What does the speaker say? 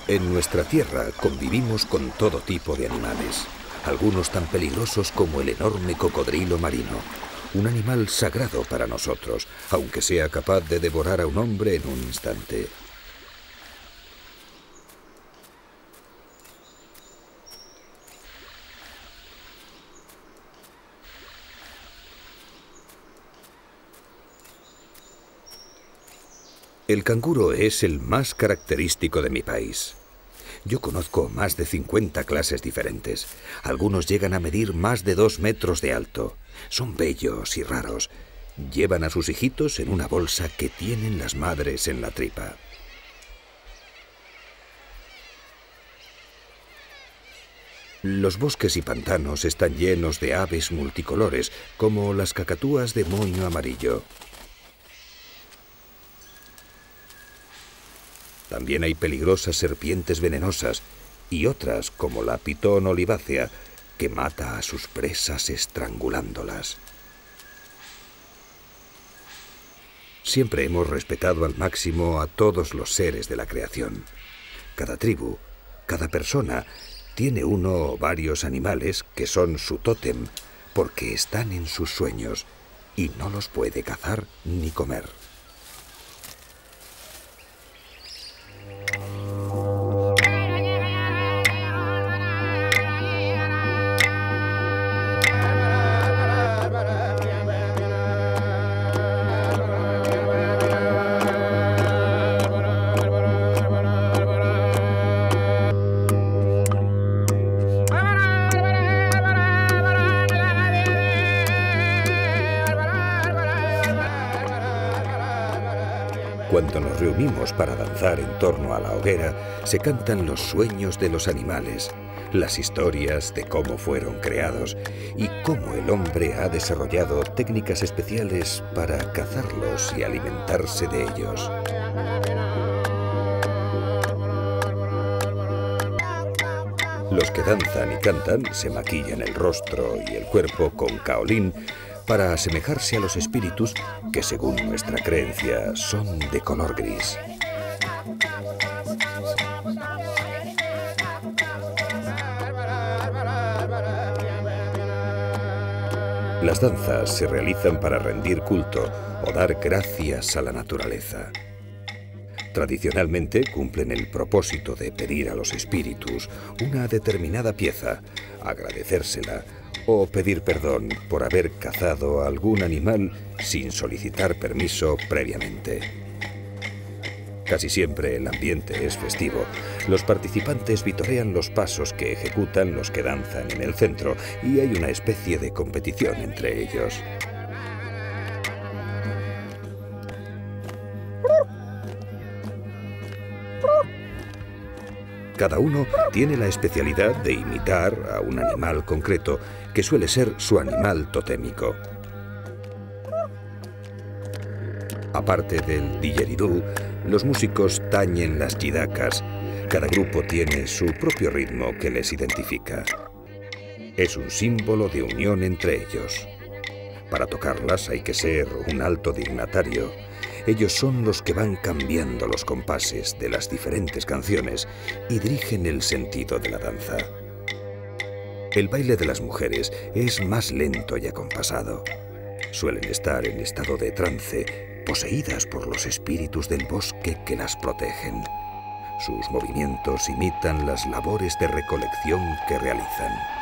En nuestra tierra convivimos con todo tipo de animales, algunos tan peligrosos como el enorme cocodrilo marino, un animal sagrado para nosotros, aunque sea capaz de devorar a un hombre en un instante. El canguro es el más característico de mi país. Yo conozco más de 50 clases diferentes. Algunos llegan a medir más de 2 metros de alto. Son bellos y raros. Llevan a sus hijitos en una bolsa que tienen las madres en la tripa. Los bosques y pantanos están llenos de aves multicolores, como las cacatúas de moño amarillo. También hay peligrosas serpientes venenosas y otras, como la pitón olivácea, que mata a sus presas estrangulándolas. Siempre hemos respetado al máximo a todos los seres de la creación. Cada tribu, cada persona, tiene uno o varios animales que son su tótem, porque están en sus sueños y no los puede cazar ni comer. Cuando nos reunimos para danzar en torno a la hoguera, se cantan los sueños de los animales, las historias de cómo fueron creados y cómo el hombre ha desarrollado técnicas especiales para cazarlos y alimentarse de ellos. Los que danzan y cantan se maquillan el rostro y el cuerpo con kaolín para asemejarse a los espíritus que, según nuestra creencia, son de color gris. Las danzas se realizan para rendir culto o dar gracias a la naturaleza. Tradicionalmente cumplen el propósito de pedir a los espíritus una determinada pieza, agradecérsela o pedir perdón por haber cazado a algún animal sin solicitar permiso previamente. Casi siempre el ambiente es festivo. Los participantes vitorean los pasos que ejecutan los que danzan en el centro y hay una especie de competición entre ellos. Cada uno tiene la especialidad de imitar a un animal concreto, que suele ser su animal totémico. Aparte del didgeridoo, los músicos tañen las jidacas. Cada grupo tiene su propio ritmo que les identifica. Es un símbolo de unión entre ellos. Para tocarlas hay que ser un alto dignatario. Ellos son los que van cambiando los compases de las diferentes canciones y dirigen el sentido de la danza. El baile de las mujeres es más lento y acompasado. Suelen estar en estado de trance, poseídas por los espíritus del bosque que las protegen. Sus movimientos imitan las labores de recolección que realizan.